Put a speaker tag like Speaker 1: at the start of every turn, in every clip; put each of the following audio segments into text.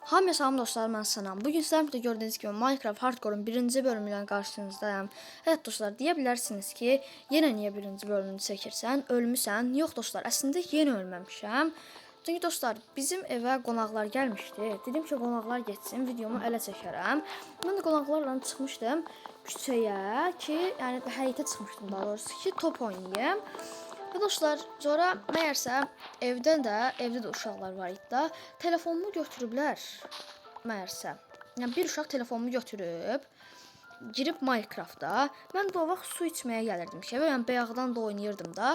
Speaker 1: Hamıya salam dostlar, mən Sanam. Bugün sizlərlə gördüyünüz kimi Minecraft Hardcore-un birinci bölümüyle qarşınızdayım. Evet dostlar, deyə bilərsiniz ki, yenə niyə birinci bölümünü çəkirsən, ölmüsən? Yox dostlar, əslində yenə ölməmişəm. Çünki dostlar, bizim evə qonaqlar gəlmişdi. Dedim ki, qonaqlar getsin, videomu ələ çəkərəm. Mən də qonaqlarla çıxmışdım küçəyə ki, yəni həyətə çıxmışdım daha doğrusu ki, top oynayayım. Və dostlar, sonra məyərsə evdə də uşaqlar var idi da, telefonumu götürüblər məyərsə. Yəni bir uşaq telefonumu götürüb, girib Minecraftda. Mən də o vaxt su içməyə gəlirdim ki, və mən bayaqdan da oynayırdım da.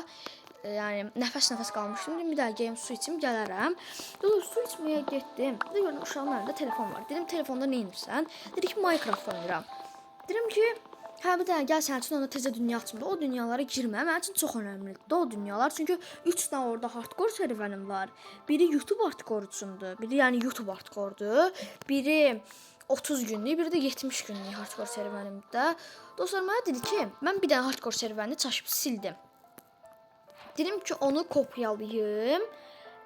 Speaker 1: Yəni nəfəs qalmışdım. Dedim bir daha gəlim su içim, gələrəm. Sonra su içməyə getdim. Bir də gördüm uşağın əlində telefon var. Dedim telefonda nə edirsən? Dedi ki Minecraft oynayıram. Dedim ki hə bir dənə gəl sənin üçün onda tezə dünya açımda. O dünyalara girmə. Mənim üçün çox önəmlidir o dünyalar. Çünki 3 dənə orada hardcore serverim var. Biri YouTube hardcore üçündür. Biri yəni YouTube hardcore'dur. Biri 30 günlük, biri də 70 günlük hardcore serverimdə. Dostlar mənə dedi ki, mən bir dənə hardcore serverini çaşıb sildim. Dedim ki onu kopyalayayım.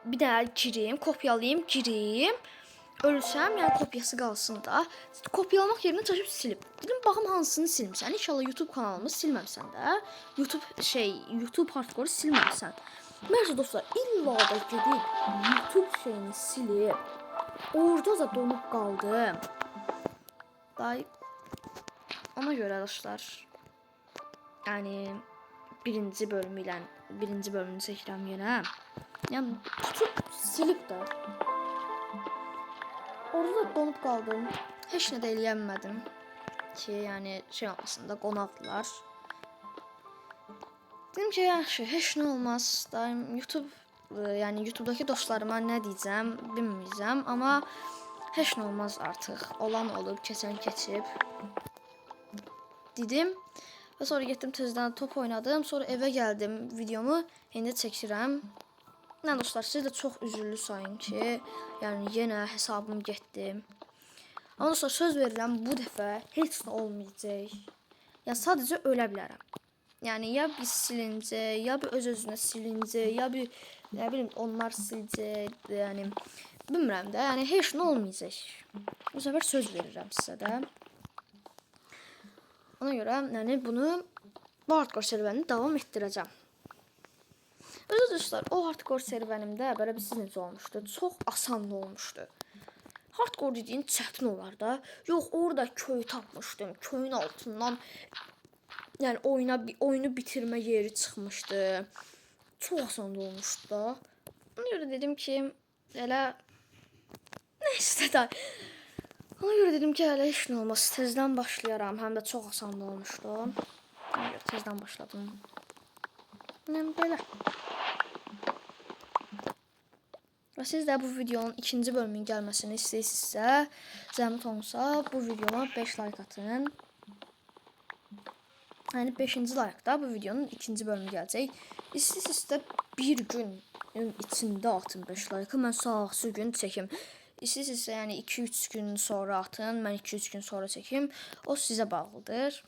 Speaker 1: Bir dənə girim, kopyalayayım, girim. Ölsəm, yəni kopyası qalsın da. Kopyalamaq yerinə çaşıb silib. Dedim baxım hansını silmisən. İnşallah YouTube kanalımı silməmsən də. YouTube hardcore silməmsən. Məncə dostlar, illa da gedib YouTube şeyini silib. Orada da donup qaldım. Day. Ona görə dostlar, yəni birinci bölümünü çəkirəm yenə. Yəni tutub silib də. Orada da donup qaldım. Heç nə də eləyəmədim ki, yəni şey olmasın da, qonaqdılar. Dedim ki, yaxşı, heç nə olmaz. Daim yəni YouTube'dakı dostlarıma nə deyəcəm, bilməyəcəm, amma heç nə olmaz artıq. Olan olub, keçən keçib. Dedim və sonra getdim tezdən top oynadım. Sonra evə gəldim, videomu indi çəkirəm. Yəni dostlar, siz də çox üzüllü sayın ki, yəni yenə hesabım getdi. Amma dostlar, söz verirəm, bu dəfə heç nə olmayacaq. Yəni sadəcə ölə bilərəm. Yəni ya biz silinəcək, ya bir öz-özünə silinəcək, ya bir nə bilim onlar siləcək, yəni bilmirəm də, yəni heç nə olmayacaq. Bu səfər söz verirəm sizə də. Ona görə yəni bunu bu hardcore serverini davam etdirəcəm. Özü dostlar, o hardcore serverimdə belə bir sizin necə olmuşdu? Çox asan olmuşdu. Hardcore dediyin çətin olar da. Yox, orada köy tapmışdım. Köyün altından yəni oyunu bitirmə yeri çıxmışdı. Çox asan olmuşdu da. Ona görə dedim ki, elə nəysə də. Ona görə dedim ki, elə heç nə olmaz. Tezdən başlayaram. Həm də çox asan olmuşdu. Ona görə tezdən başladım. Yəni belə. Və siz də bu videonun ikinci bölümünün gəlməsini istəyirsinizsə, zəhmət olmasa bu videoma 5 like atın. Yəni 5-ci like-da bu videonun ikinci bölümü gələcək. İstəyirsinizsə bir gün içində atın 5 like-ı, mən sağsı gün çəkim. İstəyirsinizsə yəni 2-3 gün sonra atın, mən 2-3 gün sonra çəkim. O sizə bağlıdır.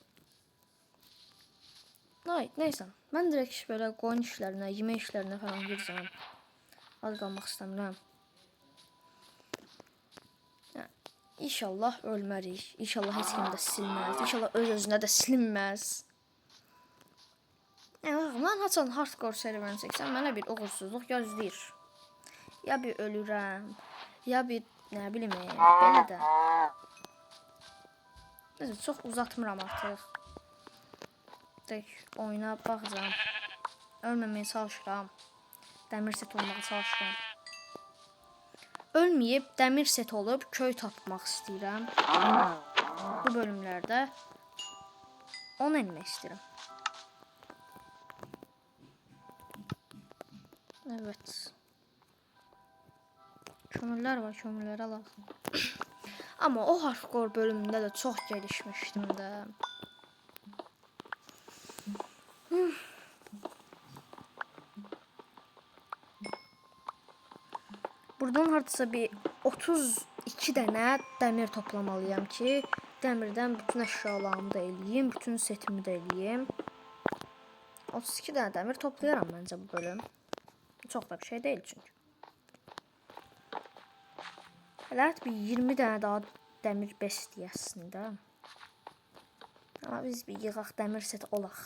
Speaker 1: Neysə, mən direkt belə qoyun işlərinə, yemək işlərinə falan girəcəm. Az qalmaq istəmirəm. İnşallah ölmərik. İnşallah heç kim də silməz. İnşallah öz-özünə də silinməz. Mən haçan hardcore serverini çəksəm, mənə bir uğursuzluq gözləyir. Ya bir ölürəm, ya bir nə bilim, belə də. Neyse, çox uzatmıram artıq. Direkt oyuna baxacam. Ölməməyə çalışıram. Dəmir set olmağa çalışıram. Ölməyib, dəmir set olub, köy tapmaq istəyirəm. Bu bölümlərdə onu eləmək istəyirəm. Evet. Kömürlər var, kömürləri alaq. Amma o hardcore bölümündə də çox gəlişmişdim də. Buradan hardasa bir 32 dənə dəmir toplamalıyam ki, dəmirdən bütün əşyalarımı da eləyim, bütün setimi də eləyim. 32 dənə dəmir toplayaram məncə bu bölüm. Çox da bir şey deyil çünki. Elə bir 20 dənə daha dəmir bəsdir əslində. Amma biz bir yığaq dəmir set olaq.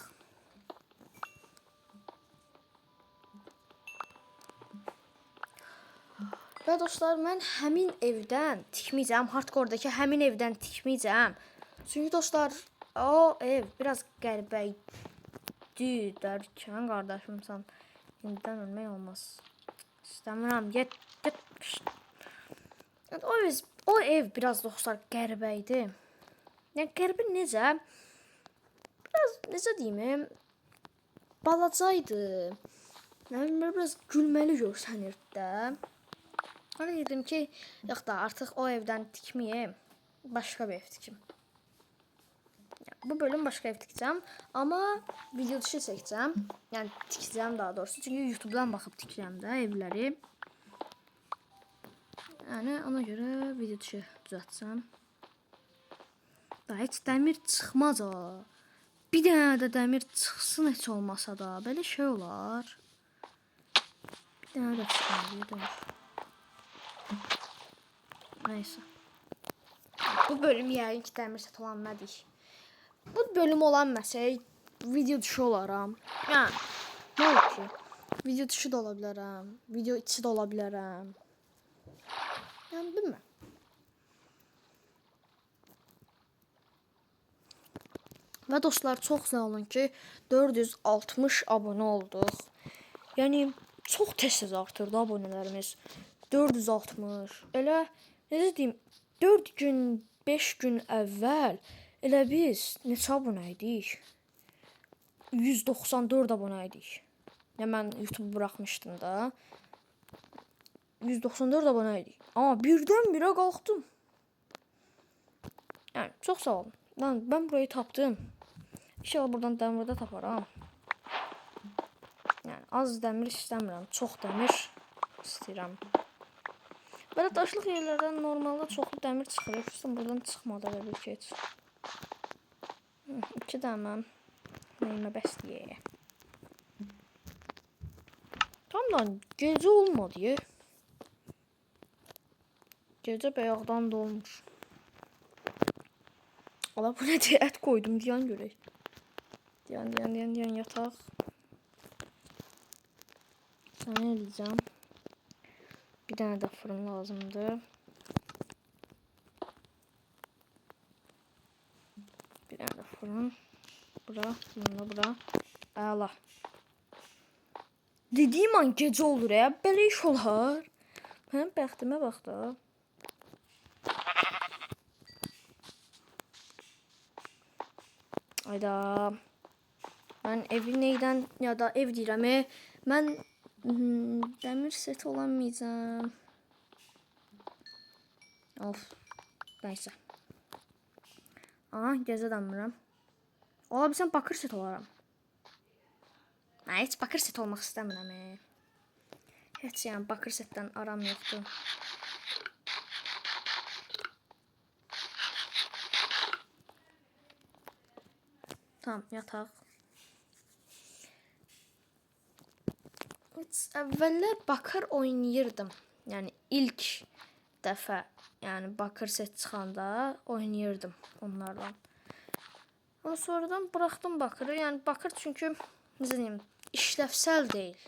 Speaker 1: Və dostlar, mən həmin evdən tikməyəcəm. Hardcore-dakı həmin evdən tikməyəcəm. Çünki dostlar, o ev biraz qəribə dərkən qardaşımsan. İndidən ölmək olmaz. İstəmirəm. Get. O ev biraz dostlar qəribə idi. Yəni qəribə necə? Necə deyim? Balacaydı. Nə bilmir, biraz gülməli görsənirdi də. Ona dedim ki, yox da artıq o evdən tikməyim, başqa bir ev tikim. Bu bölüm başqa ev tikəcəm, amma video dışı çəkəcəm. Yəni tikəcəm daha doğrusu, çünki YouTube'dan baxıb tikirəm də evləri. Yəni ona görə video dışı düzəltəcəm. Daha heç dəmir çıxmaz o. Bir dənə də dəmir çıxsın heç olmasa da, belə şey olar. Bir dənə də çıxmaz. Neyse. Bu bölüm yəqin ki dəmir set olan mədik. Bu bölüm olan məsəl video dışı olaram. Yəni nə olur ki? Video dışı da ola bilərəm, video içi də ola bilərəm. Yəni bilmirəm. Və dostlar, çox sağ olun ki 460 abunə olduq. Yəni çox tez artırdı abunələrimiz. 460. Elə necə deyim, 4 gün, 5 gün əvvəl elə biz neçə abunə idik? 194 abunə idik. Yəni mən YouTube buraxmışdım da. 194 abunə idik. Amma birdən-birə qalxdım. Yəni çox sağ olun. Ben burayı tapdım. İnşallah buradan dəmir də taparam. Yəni az dəmir istəmirəm, çox dəmir istəyirəm. Belə daşlıq yerlərdən normalda çoxlu dəmir çıxır. Xüsusən buradan çıxmadı elə bir keç. 2 dənə nəyimə bəsləyək. Tam da gecə olmadı. Gecə bayaqdan da olmuş. Allah, bu necə ət koydum diyan görək. Diyan yataq. Sənə eləyəcəm. Bir dənə də fırın lazımdır. Bir dənə də fırın. Bura. Əla. Dediyim an gecə olur ya. Belə iş olar. Mənim bəxtimə bax da. Ayda. Mən evi neydən ya da ev deyirəm. Mən dəmir set olamayacağım. Of. Neyse. Aha, gecə dənmirəm. Ola bilsən bakır set olaram. Heç bakır set olmaq istəmirəm. Heç yəni bakır setdən aram yoxdur. Tamam, yataq. Əvvəllər bakır oynayırdım. Yəni ilk dəfə, yəni bakır set çıxanda oynayırdım onlardan. Ama sonradan bıraxdım bakırı. Yəni bakır çünki necə deyim, işlevsel deyil.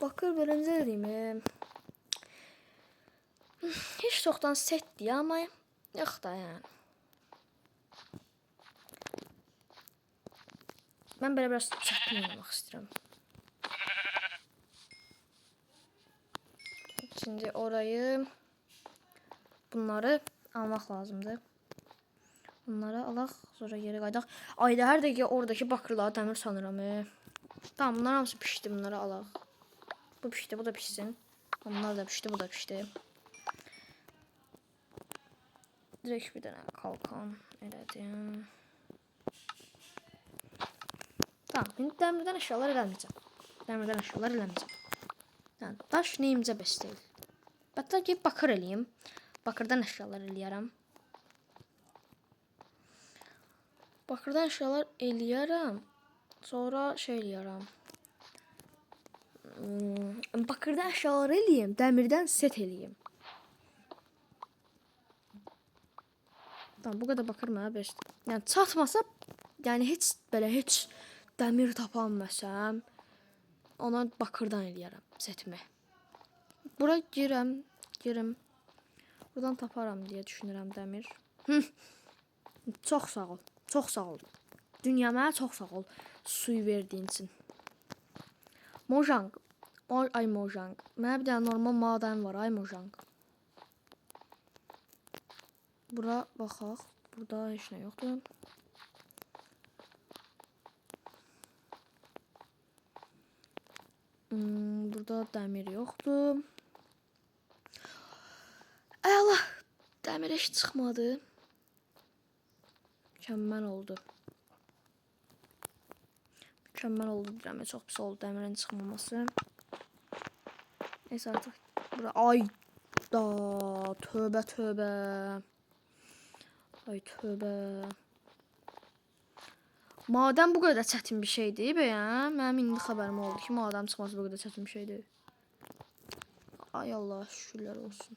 Speaker 1: Bakır belə necə deyim, heç çoxdan setdir, amma yox da yəni. Mən belə biraz çətin oynamaq istəyirəm. Şimdi orayı, bunları almaq lazımdır. Bunları alaq, sonra geri qaydaq. Ayda hər dəqiqə oradakı bakırları dəmir sanıram. Tamam, bunlar hamısı pişdi, bunları alaq. Bu pişdi, bu da pişsin. Bunlar da pişdi, bu da pişdi. Direkt bir dənə kalkan elədim. Tamam, indi dəmirdən əşyalar eləməyəcəm. Yəni, daş neyimcə bəs deyil. Hətta ki, bakır eləyim. Bakırdan əşyalar eləyərəm. Bakırdan əşyalar eləyərəm. Sonra şey eləyərəm. bakırdan əşyaları eləyim, dəmirdən set eləyim. Tamam, bu kadar bakır mənə beşdir. Yəni çatmasa, yəni heç dəmir tapanmasam, ona bakırdan eləyərəm setimi. Bura girəm. Buradan taparam deyə düşünürəm dəmir. Çox sağ ol. Çox sağ ol. Dünya mənə çox sağ ol. Suyu verdiyin üçün. Mojang. Ay Mojang. Mənə bir dənə normal maden var. Ay Mojang. Bura baxaq. Burada heç nə yoxdur. Burada dəmir yoxdur. Əla. Dəmir heç çıxmadı. Mükəmməl oldu. Mükəmməl oldu deyirəm. Çox pis oldu dəmirin çıxmaması. Neyse artıq. Bura ay da tövbə. Ay tövbə. Maden bu qədər çətin bir şeydir bəyəm. Mənim indi xəbərim oldu ki, maden çıxması bu qədər çətin bir şeydir. Ay Allah, şükürlər olsun.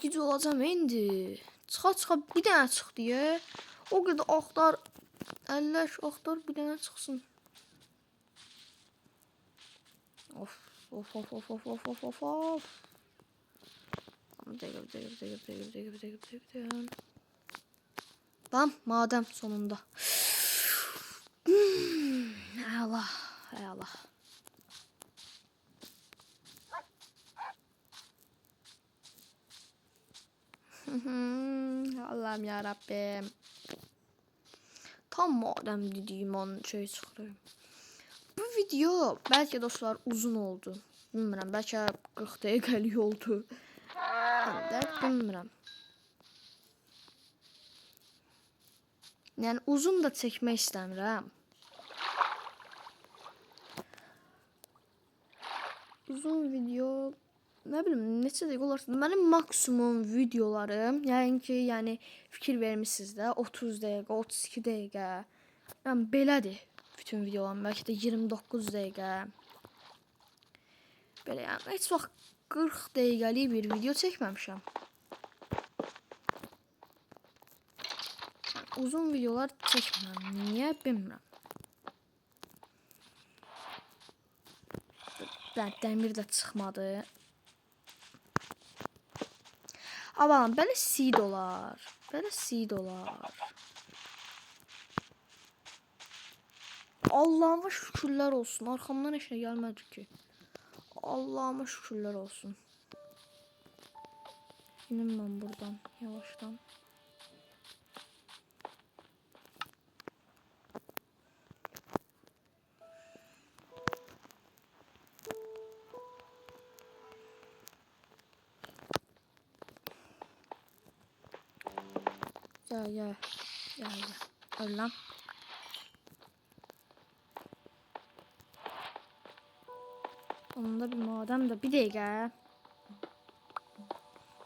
Speaker 1: Gic olacam indi. Çıxa bir dənə çıx deyə. O qədər axtar. Əlləş axtar bir dənə çıxsın. Of. Dəqiq. Tamam, maden sonunda. Allah. Allah'ım ya Rabbim. Tam maden dediğim an şey çıxırım. Bu video belki dostlar uzun oldu. Bilmirəm, bəlkə 40 dəqiqəlik oldu. Həm də bilmirəm. Yəni uzun da çəkmək istəmirəm. Uzun video, nə bilim, neçə dəqiqə olarsa, mənim maksimum videolarım, yəni fikir vermisiniz də, 30 dəqiqə, 32 dəqiqə. Yəni belədir bütün videolarım, bəlkə də 29 dəqiqə. Belə yəni heç vaxt 40 dəqiqəlik bir video çəkməmişəm. Uzun videolar çəkmirəm. Niyə bilmirəm. Dəmir də çıxmadı. Avalan belə seed olar. Allah'ıma şükürlər olsun. Arxamdan heç nə gəlmədi ki. Allah'ıma şükürlər olsun. İnim mən buradan yavaştan. Gel. Öl lan. Onun da bir maden de bir dakika.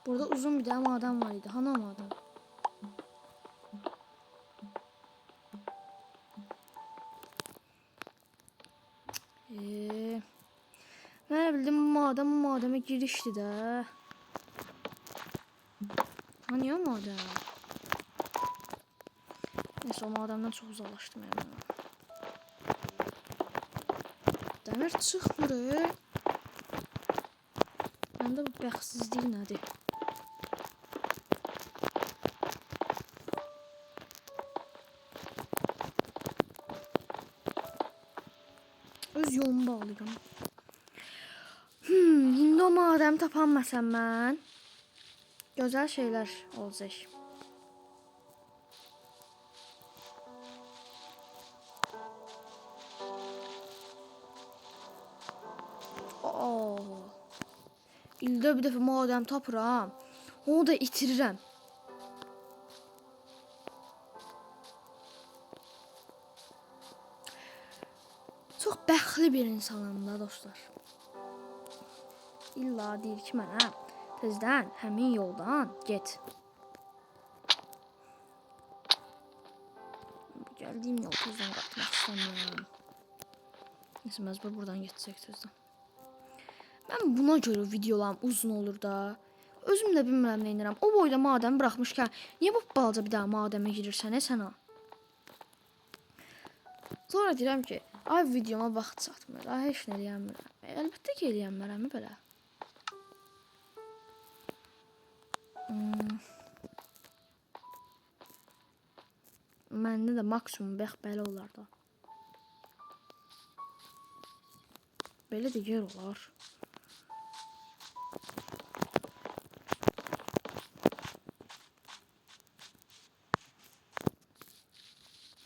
Speaker 1: Burada uzun bir tane maden var idi. Hana maden. Ben bildim mademe girişti de. Hani o maden? Neyse o mademden çok uzaklaştım yani. Demir çıxmır. Məndə bu bəxtsizlik nədir? Öz yolumu bağlayıram. İndi o madem tapanmasam mən. Gözəl şeylər olacaq. İldə bir dəfə madem tapıram. Onu da itirirəm. Çox bəxtli bir insanım da dostlar. İlla deyir ki mənə tezdən həmin yoldan get. Gəldiyim yol tezdən qatmaq istəmirəm. Neyse məcbur buradan geçsək sözdən. Mən buna görə videolarım uzun olur da. Özüm də bilmirəm nə edirəm. O boyda madəm buraxmışkən, niyə bu balaca bir daha madəmə girirsən sən ha? Sonra deyirəm ki, ay videoma vaxt çatmır, ay heç nə eləyəmirəm. Əlbəttə ki, eləyəmirəm belə. Məndə də maksimum belə olar da. Belə də yer olar.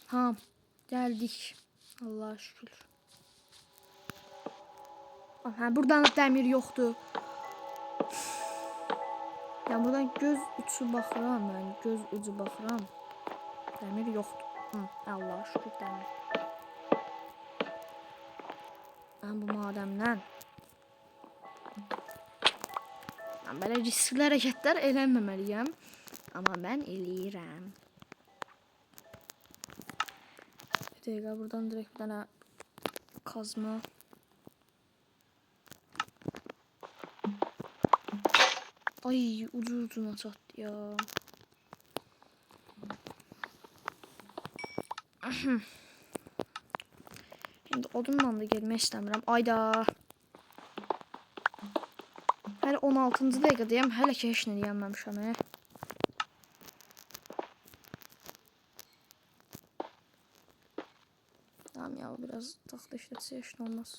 Speaker 1: Ha, gəldik. Allah'a şükür. Ha, buradan da dəmir yoxdur. Ya buradan göz ucu baxıram mən, göz ucu baxıram. Dəmir yoxdur. Allah'a şükür dəmir. Mən bu madəmdən belə riskli hərəkətlər eləməməliyəm. Amma mən eləyirəm. Bir dəqiqə buradan direkt bir dənə kazma. Ay ucuna çatdı ya. Şimdi odunla da gelmək istəmirəm. Ayda. Hələ 16-cı dəqiqədəyəm. Hələ ki heç nə deyəməmişəm. Tamam ya, biraz taxta işlətsə heç nə olmaz.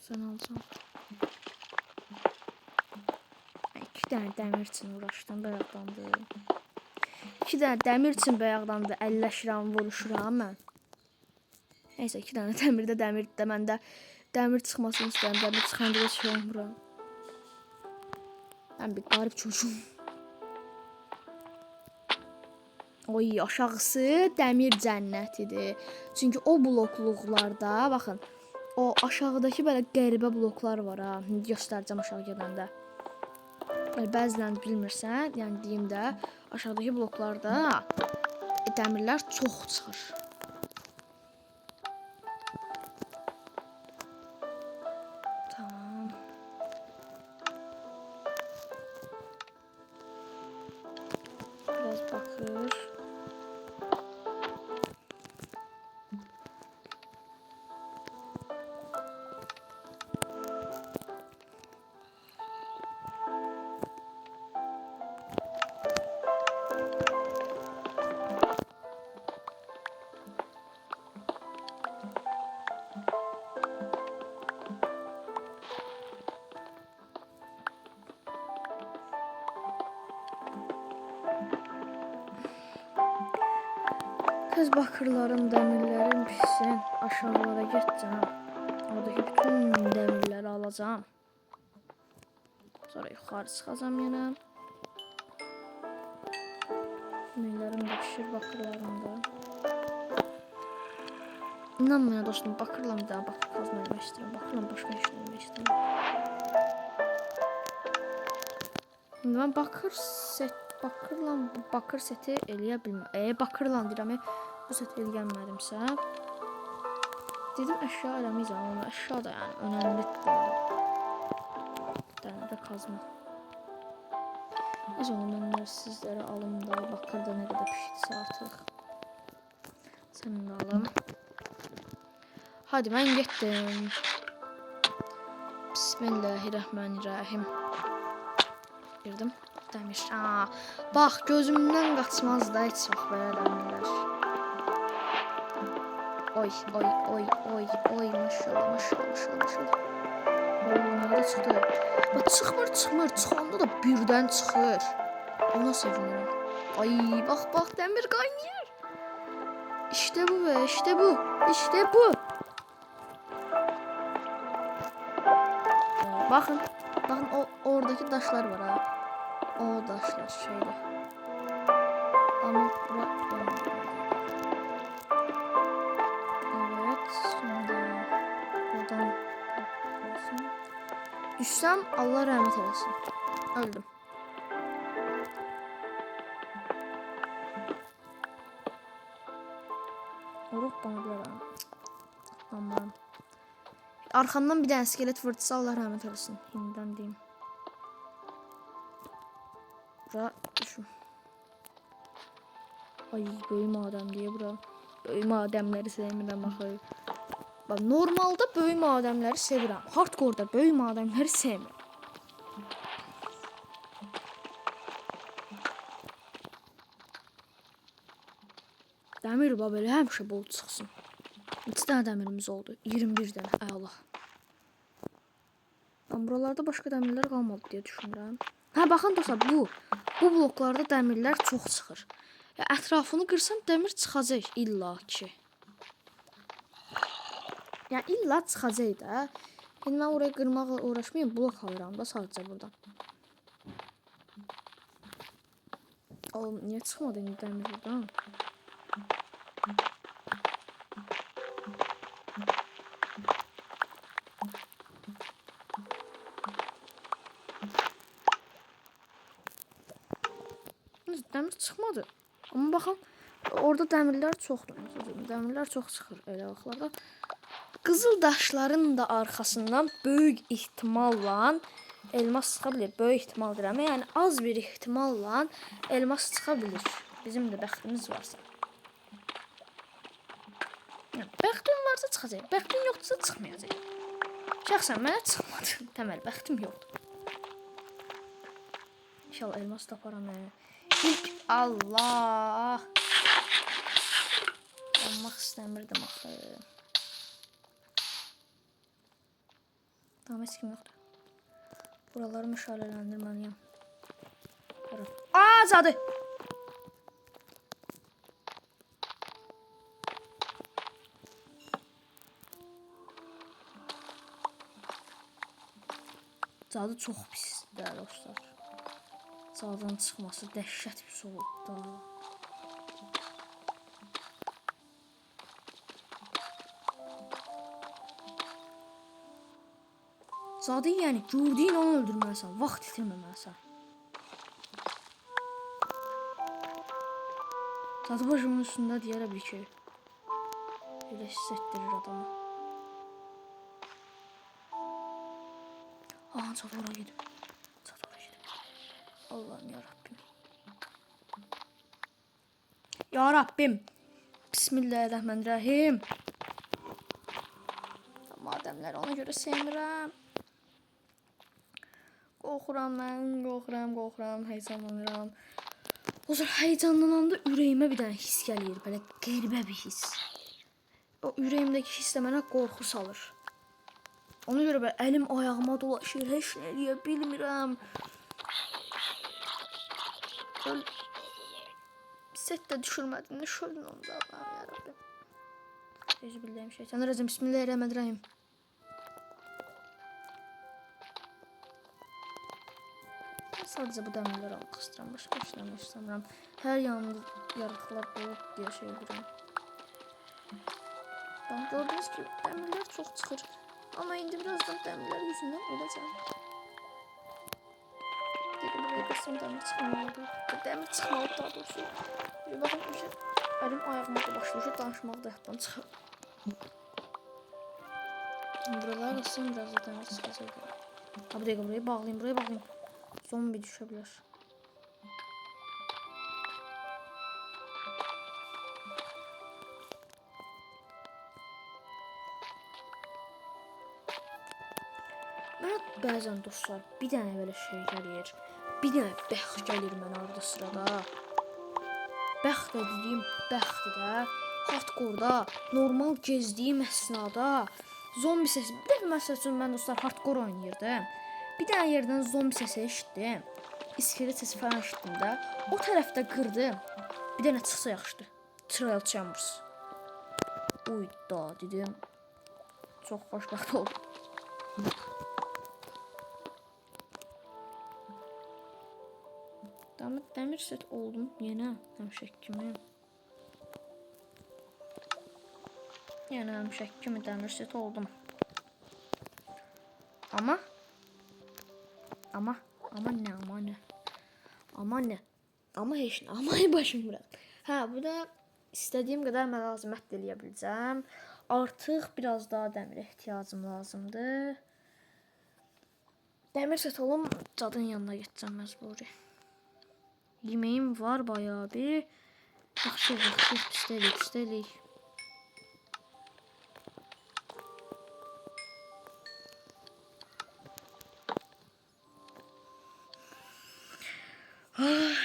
Speaker 1: Sən alacağım. 2 dənə dəmir üçün uğraşdım, bayaqdandır. 2 dənə dəmir üçün bayaqdandır, əlləşirəm, vuruşuram mən. Neyse 2 dənə dəmirdə dəmirdə məndə dəmir çıxmasını istəyirəm, dəmir çıxanda da şey olmuram. Mən bir qarib çocuğum. Oy, aşağısı dəmir cənnətidir. Çünki o blokluqlarda, baxın, o aşağıdakı belə qəribə bloklar var ha. Göstərəcəm aşağı gedəndə. Bəzilən bilmirsən, yəni deyim də, aşağıdakı bloklarda dəmirlər çox çıxır. Tamam. Biraz bakır. Kız bakırlarım, dəmirlərim pişsin. Aşağılara geçeceğim. Oradaki bütün dəmirləri alacağım. Sonra yukarı çıxacağım yine. Dəmirlərim də pişir, bakırlarım da. İnanmayın dostum, bakırla bir daha bakır kazma eləmək istəyirəm. Bakırla başqa heç nə eləmək istəyirəm. Şimdi ben bakır seti eləyə bilməm. Bakırla deyirəm, bu seti eləyənmədimsə. Dedim əşya eləməyəcəm, amma əşya da yəni önəmlidir. Bir dənə də kazma. Biz onu mənlər sizlərə alım da, bakır da nə qədər pişirsə artıq. Sənin də alım. Hadi mən getdim. Bismillahirrahmanirrahim. Girdim. Dəmir. Bax, gözümdən qaçmaz da heç vaxt belə dəmirlər. Oy, maşallah. Nerede çıxdı? Bak çıxmır. Çıxanda da birdən çıxır. Ona sevinirəm. Ay, bax, dəmir qaynayır. İşte bu be, işte bu. Bakın, oradaki daşlar var ha. O daşlar şeyde. Ama evet, şimdi buradan düşsem Allah rahmet eylesin. Öldüm. Orup bana bir adam. Sanmıram. Arxamdan bir dənə iskelet vurdusa Allah rəhmət eləsin. Yenidən deyim. Bura düşüm. Ay böyük madəm deyə bura. Böyük madəmləri sevmirəm axı. Bax normalda böyük madəmləri sevirəm. Hardcore-da böyük madəmləri sevmirəm. Dəmir belə həmişə bol çıxsın. 2 dənə dəmirimiz oldu. 21 dənə. Ay Allah. Ben buralarda başqa dəmirlər qalmadı deyə düşünürəm. Hə, baxın dostlar, bu bloklarda dəmirlər çox çıxır. Ya, ətrafını qırsam dəmir çıxacaq illa ki. Yəni illa çıxacaq da. İndi mən oraya qırmaqla uğraşmayayım, blok alıram da sadəcə buradan. Oğlum, niyə çıxmadı indi dəmir buradan? Dəmir çıxmadı. Amma baxın, orada dəmirlər çoxdur. Dəmirlər çox çıxır elə vaxtlarda. Qızıl daşların da arxasından böyük ehtimalla elmas çıxa bilir. Böyük ehtimal deyirəm. Yəni az bir ehtimalla elmas çıxa bilir. Bizim də bəxtimiz varsa. Yəni, bəxtim varsa çıxacaq. Bəxtim yoxdursa çıxmayacaq. Şəxsən mənə çıxmadı. Təməl bəxtim yoxdur. İnşallah elmas taparam mən. Allah. Olmaq istəmirdim axı. Tamam, heç kim yoxdur. Buraları məşalələndirməliyəm. Aa, zadı. Zadı çox pisdir dostlar. Zadan çıxması dəhşət pis olub da. Zadı yəni gördüyün onu öldürməlisən, vaxt itirməməlisən. Zadı başımın üstündə deyərə bir ki, elə hiss etdirir adamı. Aha, zadı oraya gedib. Allah'ım yarabbim. Ya Rabbim. Bismillahirrahmanirrahim. Madəmləri ona görə sevmirəm. Qorxuram mən, qorxuram, heyecanlanıram. O zaman heyecanlananda ürəyimə bir dənə his gəlir, belə qəribə bir his. O ürəyimdəki his də mənə qorxu salır. Ona görə belə əlim ayağıma dolaşır, heç nə eləyə bilmirəm. Set də düşürmədin, nə şöldün onu da Allah'ım yarabbim. Ezbillahim şeytanirracim, bismillahirrahmanirrahim. Sadəcə bu dəmirləri almaq istəyirəm, başqa işləmək istəmirəm. Hər yanında yaratıqlar olub deyə şey edirəm. Ben gördüğünüz gibi dəmirlər çox çıxır. Amma indi birazdan dəmirlər yüzündən öləcəm. Buraya qırsam dəmir çıxmalıdır. Dəmir çıxmalı daha doğrusu. Bir baxın, əlim ayağıma da başlayır, danışmaq da hətdən çıxır. Buralara qırsam biraz da dəmir çıxacaq. Ha, bir dəqiqə burayı bağlayayım, Zombi düşə bilər. Mənə bəzən dostlar bir dənə belə şey gəlir. Bir dənə bəxt gəlir mənə arada sırada. Bəxt dediyim bəxtdir də. Hardcore-da normal gezdiyim əsnada zombi səsi. Bir dəfə məsəl üçün mən dostlar hardcore oynayırdım. Bir dənə yerdən zombi səsi eşitdim. İskelet səsi falan eşitdim də. O tərəfdə qırdım. Bir dənə çıxsa yaxşıdır. Trial Chambers. Uy da dedim. Çox xoşbəxt oldum. Dəmir set oldum yenə həmişək kimi. Yenə həmişək kimi dəmir set oldum. Amma heç nə. Amma başım bırak. Hə, bu da istədiyim qədər məlazimət eləyə biləcəm. Artıq biraz daha dəmir ehtiyacım lazımdır. Dəmir set olum, cadın yanına getəcəm məcburi. Yeməyim var bayağı bir. Yaxşı, pistəlik.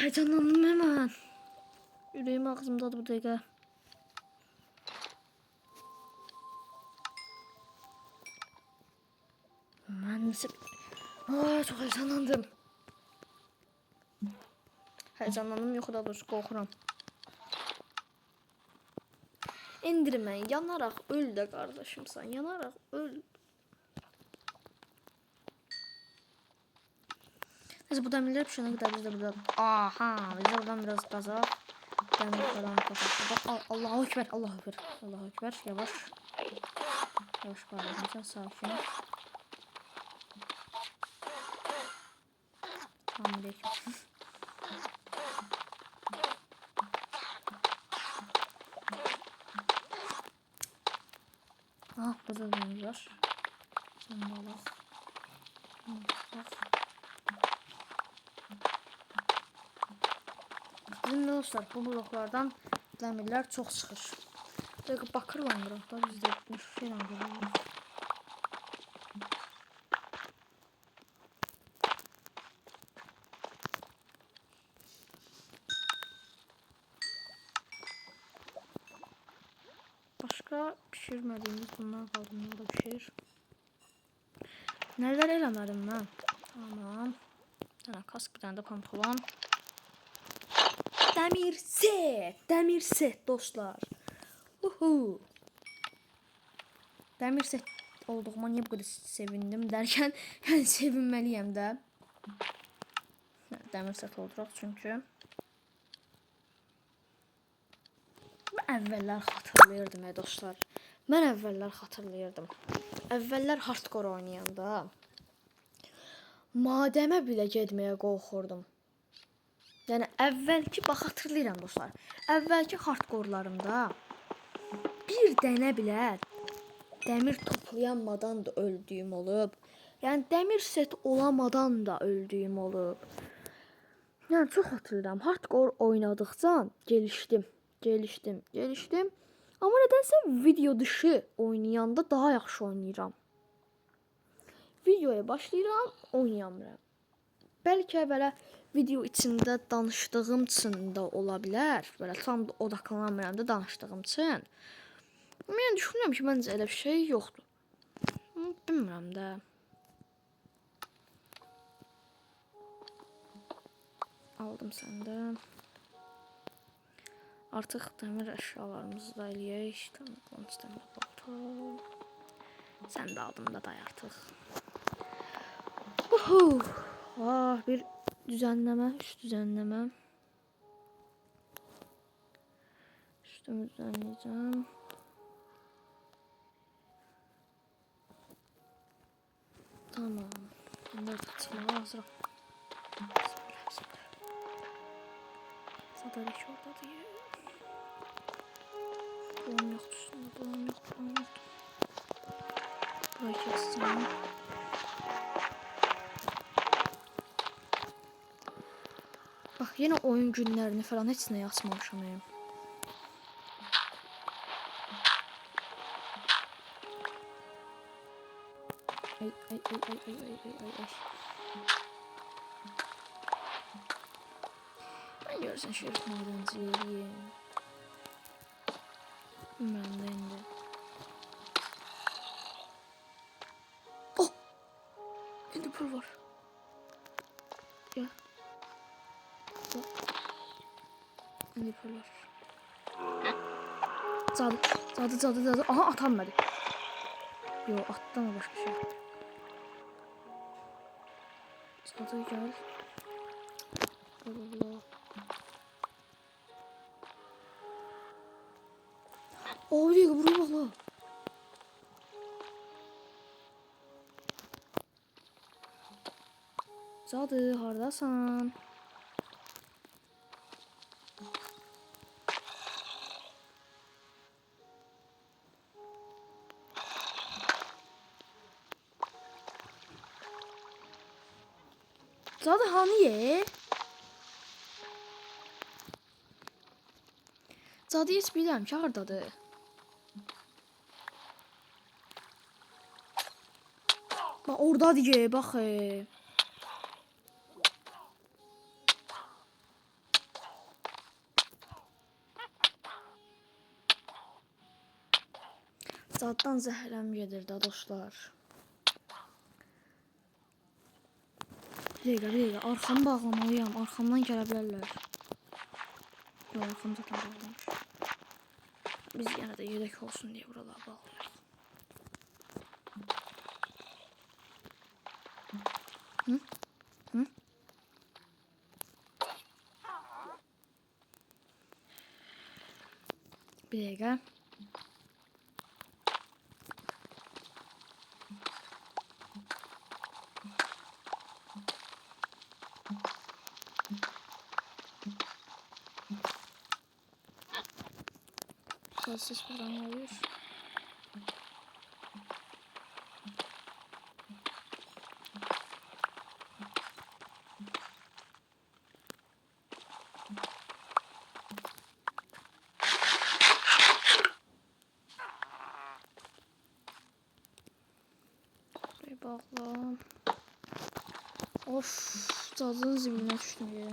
Speaker 1: Heyecanlandım hemen. Ürəyim ağzımdadır bu dəqiqə. Mən çok heyecanlandım. Heyecanlandım, yox da doğrusu qorxuram. İndirmə, yanaraq öl də qardaşımsan, yanaraq öl. Neyse, bu dəmirlər pişənə qədər biz də burada. Aha, biz də buradan biraz qazaq. Dəmir falan qazaq. Allahu Ekber, Allahu Ekber, Allahu Ekber. Yavaş. Yavaş qardaşım, sen sakin. Selamünaleyküm. Ah, burada demir var. Sen de al. Bizim dostlar, bu bloklardan dəmirlər çox çıxır. Dəqiq bakırlandıraq da biz də bir şeylə görürük. Başka pişirmediğimiz bunlar kaldı. Bunlar da pişir. Neler eləmədim mən? Tamam. Bir tane kask, bir tane de pantolon. Demir set dostlar. Uhu. Demir set olduğuma niye bu kadar sevindim derken yani sevinmeliyim de. Demir set olduq çünkü. Mən əvvəllər xatırlayırdım dostlar. Mən əvvəllər xatırlayırdım. Əvvəllər hardcore oynayanda madəmə bilə getməyə qorxurdum. Yəni əvvəlki bax xatırlayıram dostlar. Əvvəlki hardcore'larımda bir dənə bilə dəmir toplayanmadan da öldüyüm olub. Yəni dəmir set olamadan da öldüyüm olub. Yəni çox xatırlayıram. Hardcore oynadıqca geliştim. Ama nedense video dışı oynayanda daha yaxşı oynayıram. Videoya başlayıram, oynayamıram. Bəlkə belə video içində danışdığım üçün də ola bilər. Belə tam da odaqlanamıram da danışdığım üçün. Mən düşünürəm ki, məncə elə bir şey yoxdur. Bilmirəm də. Aldım səndə. Artıq dəmir əşyalarımızı da eləyək. Tamam, dəmir balta. Sən də aldım da day artıq. Bir düzenleme, üst düzenleme. Üstümü düzenleyeceğim. Tamam. Bunları tutmaya hazırım. Sadalik orada diye. Doğum yoktu üstünde. Doğum yoktu. Burayı keseceğim. Bak yine oyun günlerini falan hepsine yazmamışım benim. Ay. Ben görsen şerif madenciliği. Bilmem ben de. Oh! Enderpearl var. Ya. Enderpearl var. Zadı. Aha atanmadı. Yo attı ama başka şey. Zadı gel. Allah. Abi buraya bak la. Zadı hardasan? Cadı hanı ye? Cadı heç bilirəm ki, hardadır. Bax, oradadır ye, bax. Cadıdan zəhləm gedir də dostlar. Bir dəqiqə, arxamı bağlamalıyam. Arxamdan gələ bilərlər. Yox, arxam zaten bağlamış. Biz yenə də yedək olsun deyə buraları bağlayaq. Hı? Hı? Bir dəqiqə. Ses buradan geliyor. Bir bağla. Of, cadının zibiline düştüm ya.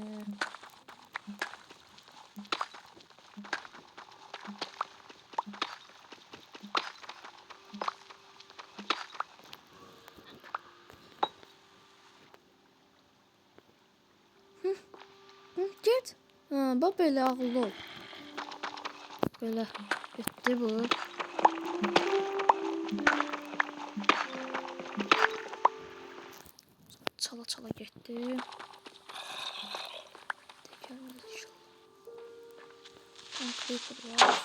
Speaker 1: Get. Bax belə ağıllı ol. Belə getdi bu. Çala getdi. Təkərimiz inşallah. Creeper var.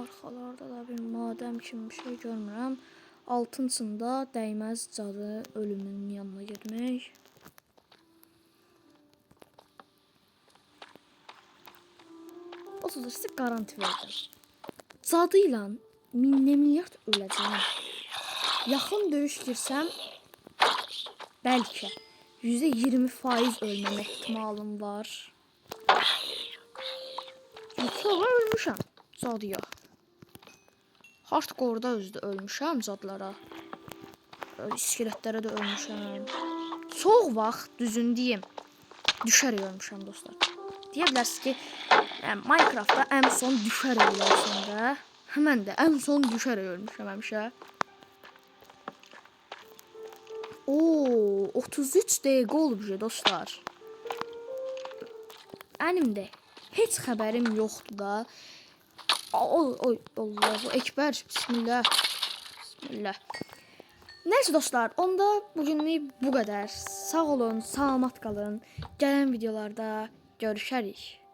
Speaker 1: Arxalarda da bir madəm kimi bir şey görmürəm. Altıncında dəyməz cadı ölümünün yanına getmək. O sözü sizə garanti verdim. Cadı ilə nə milyard öləcəm. Yaxın döyüş girsəm, bəlkə %20% ölməm ehtimalım var. Sonra ölmüşəm cadıya. Hardcore'da özdə ölmüşəm cadılara. İskeletlərə də ölmüşəm. Çox vaxt düzün deyim, düşərək ölmüşəm dostlar. Deyə bilərsiniz ki, Minecraftda ən son düşərək ölürsən də. Mən də ən son düşərək ölmüşəm həmişə. Oo, 33 dəqiqə olub dostlar. Mənim də heç xəbərim yoxdur da. Oy, Allahu Ekber, bismillah. Bismillah. Neyse dostlar, onda bugünlük bu qədər. Sağ olun, salamat qalın. Gələn videolarda görüşərik.